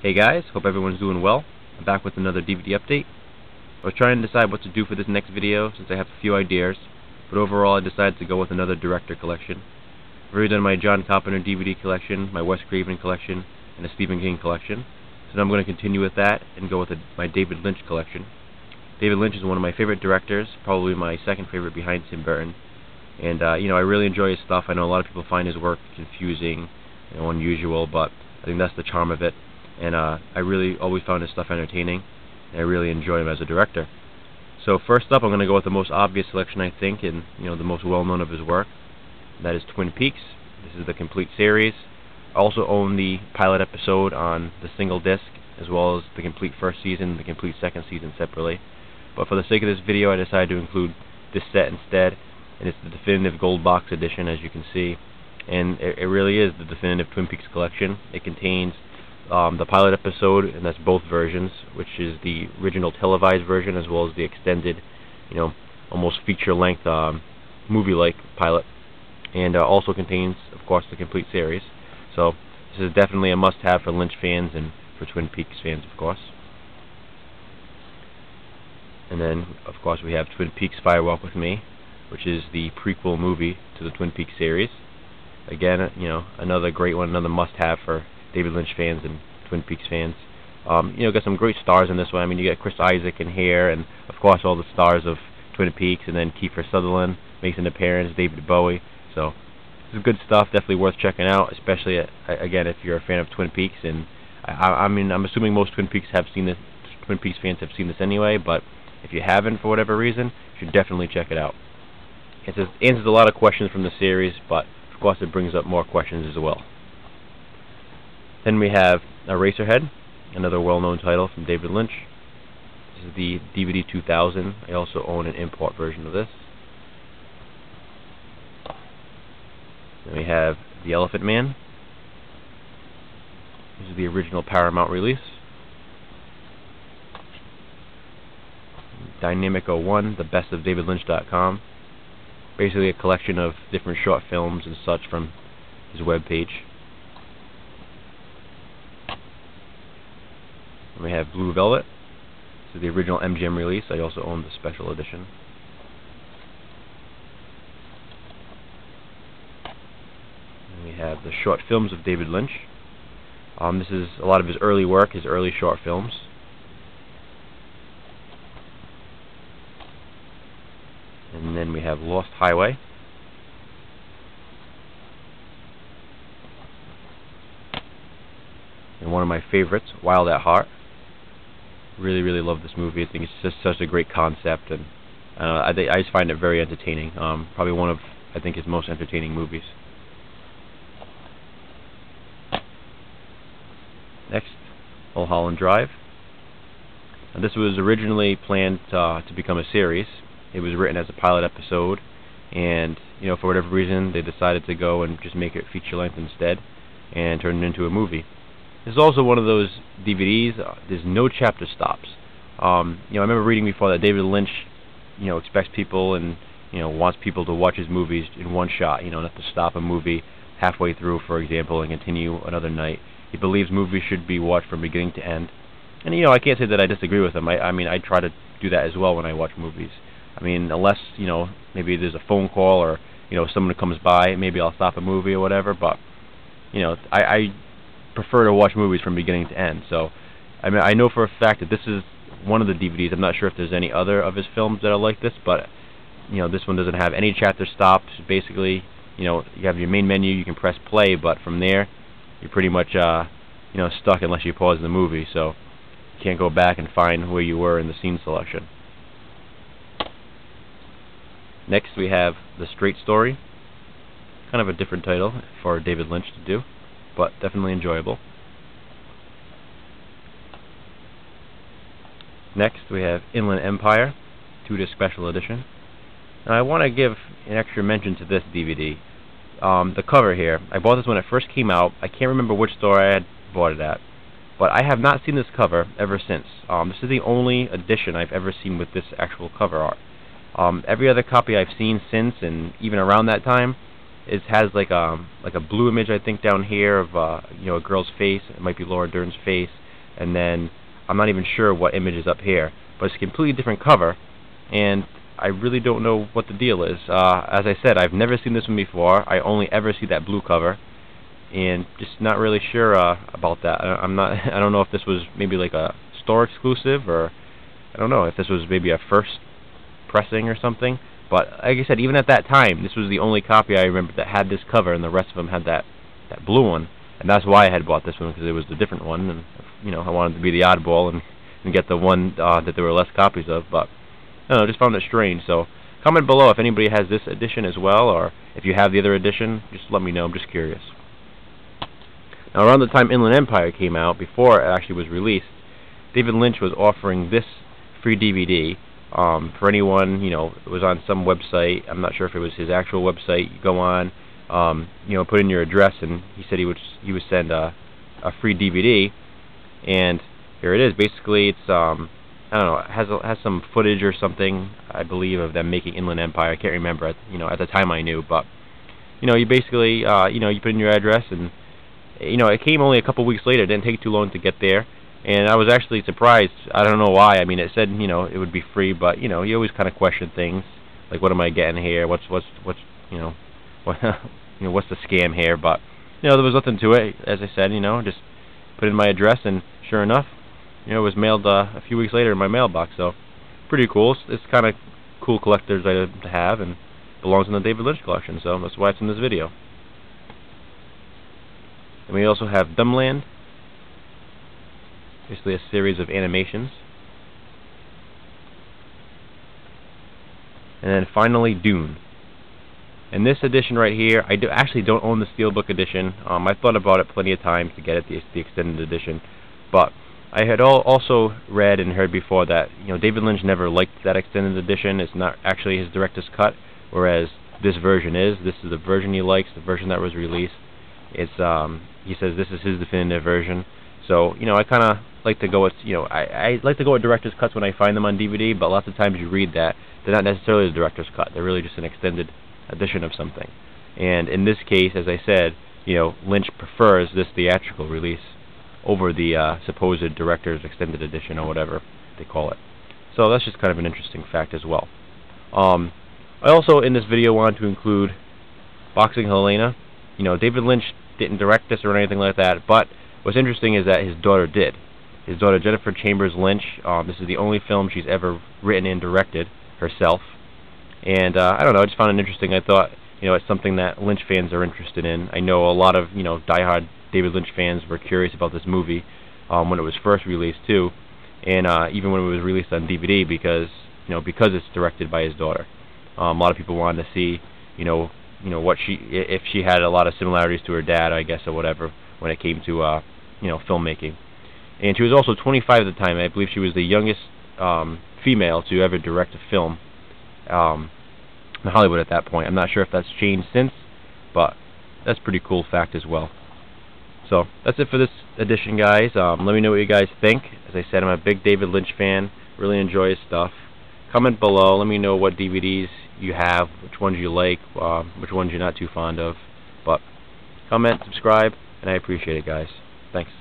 Hey guys, hope everyone's doing well. I'm back with another DVD update. I was trying to decide what to do for this next video since I have a few ideas, but overall I decided to go with another director collection. I've already done my John Carpenter DVD collection, my Wes Craven collection, and a Stephen King collection. So now I'm going to continue with that and go with my David Lynch collection. David Lynch is one of my favorite directors, probably my second favorite behind Tim Burton. And I really enjoy his stuff. I know a lot of people find his work confusing and unusual, but I think that's the charm of it. And I really always found his stuff entertaining, and I really enjoy him as a director. So first up, I'm going to go with the most obvious selection, I think, and the most well-known of his work. That is Twin Peaks. This is the complete series. I also own the pilot episode on the single disc, as well as the complete first season and the complete second season separately. But for the sake of this video, I decided to include this set instead, and it's the definitive gold box edition, as you can see. And it really is the definitive Twin Peaks collection. It contains the pilot episode, and that's both versions, which is the original televised version as well as the extended, almost feature-length movie-like pilot, and also contains, of course, the complete series. So this is definitely a must-have for Lynch fans and for Twin Peaks fans, of course. And then, of course, we have Twin Peaks Fire Walk with Me, which is the prequel movie to the Twin Peaks series. Again, another great one, another must-have for David Lynch fans and Twin Peaks fans. Got some great stars in this one. I mean, you get Chris Isaac in here, and of course all the stars of Twin Peaks, and then Kiefer Sutherland makes an appearance, David Bowie. So this is good stuff, definitely worth checking out, especially again if you're a fan of Twin Peaks. And I'm assuming most Twin Peaks fans have seen this anyway, but if you haven't for whatever reason, you should definitely check it out. It answers a lot of questions from the series, but of course it brings up more questions as well. Then we have Eraserhead, another well-known title from David Lynch. This is the DVD 2000. I also own an import version of this. Then we have The Elephant Man. This is the original Paramount release. Dynamic 01, the best of DavidLynch.com. Basically a collection of different short films and such from his webpage. We have Blue Velvet. This is the original MGM release. I also own the special edition. And we have the short films of David Lynch. This is a lot of his early work, his early short films. And then we have Lost Highway. And one of my favorites, Wild at Heart. Really love this movie. I think it's just such a great concept, and I just find it very entertaining. Probably one of, I think, his most entertaining movies. Next, Holland Drive. Now, this was originally planned to become a series. It was written as a pilot episode, and for whatever reason they decided to go and just make it feature length instead and turn it into a movie. This is also one of those DVDs. There's no chapter stops. I remember reading before that David Lynch, expects people and wants people to watch his movies in one shot. Not to stop a movie halfway through, for example, and continue another night. He believes movies should be watched from beginning to end. And I can't say that I disagree with him. I mean, I try to do that as well when I watch movies. I mean, unless maybe there's a phone call or someone comes by, maybe I'll stop a movie or whatever. But I prefer to watch movies from beginning to end. So I mean, I know for a fact that this is one of the DVDs. I'm not sure if there's any other of his films that are like this, but this one doesn't have any chapter stops. Basically, you have your main menu, you can press play, but from there you're pretty much stuck unless you pause the movie, so you can't go back and find where you were in the scene selection. Next we have The Straight Story. Kind of a different title for David Lynch to do, but definitely enjoyable. Next we have Inland Empire, 2-disc special edition. Now I want to give an extra mention to this DVD. The cover here, I bought this when it first came out. I can't remember which store I had bought it at, but I have not seen this cover ever since. This is the only edition I've ever seen with this actual cover art. Every other copy I've seen since, and even around that time, it has like a blue image, I think, down here of a girl's face. It might be Laura Dern's face, and then I'm not even sure what image is up here, but it's a completely different cover, and I really don't know what the deal is. As I said, I've never seen this one before. I only ever see that blue cover, and just not really sure about that. I don't know if this was maybe like a store exclusive, or I don't know if this was maybe a first pressing or something. But like I said, even at that time, this was the only copy I remember that had this cover, and the rest of them had that blue one. And that's why I had bought this one, because it was the different one, and I wanted to be the oddball and get the one that there were less copies of. But I don't know, just found it strange. So comment below if anybody has this edition as well, or if you have the other edition, just let me know. I'm just curious. Now, around the time Inland Empire came out, before it actually was released, David Lynch was offering this free DVD for anyone. It was on some website. I'm not sure if it was his actual website. You go on, put in your address, and he said he would send a free DVD. And here it is. Basically, it's I don't know. It has some footage or something, I believe, of them making Inland Empire. I can't remember. At the time I knew, but you basically you put in your address, and it came only a couple weeks later. It didn't take too long to get there. And I was actually surprised. I don't know why. I mean, it said it would be free, but you always kind of question things, like, what am I getting here? What's what what's the scam here? But there was nothing to it. As I said, just put in my address, and sure enough, it was mailed a few weeks later in my mailbox. So pretty cool. It's kind of cool collector's item to have, and belongs in the David Lynch collection. So that's why it's in this video. And we also have Dumbland. Basically a series of animations. And then finally Dune. And this edition right here, I actually don't own the Steelbook edition. I thought about it plenty of times to get it, the extended edition. But I had also read and heard before that David Lynch never liked that extended edition. It's not actually his director's cut, whereas this version is. This is the version he likes, the version that was released. It's he says this is his definitive version. So I kind of like to go with I like to go with director's cuts when I find them on DVD, but lots of times you read that they're not necessarily the director's cut. They're really just an extended edition of something. And in this case, as I said, Lynch prefers this theatrical release over the supposed director's extended edition, or whatever they call it. So that's just kind of an interesting fact as well. I also in this video wanted to include Boxing Helena. David Lynch didn't direct this or anything like that, but what's interesting is that his daughter did. His daughter, Jennifer Chambers Lynch, this is the only film she's ever written and directed herself. And I don't know, I just found it interesting. I thought, it's something that Lynch fans are interested in. I know a lot of, diehard David Lynch fans were curious about this movie when it was first released too, and even when it was released on DVD, because it's directed by his daughter. A lot of people wanted to see, what if she had a lot of similarities to her dad, I guess, or whatever, when it came to filmmaking. And she was also 25 at the time. I believe she was the youngest female to ever direct a film in Hollywood at that point. I'm not sure if that's changed since, but that's a pretty cool fact as well. So that's it for this edition, guys. Let me know what you guys think. As I said, I'm a big David Lynch fan. Really enjoy his stuff. Comment below. Let me know what DVDs you have, which ones you like, which ones you're not too fond of. But comment, subscribe, and I appreciate it, guys. Thanks.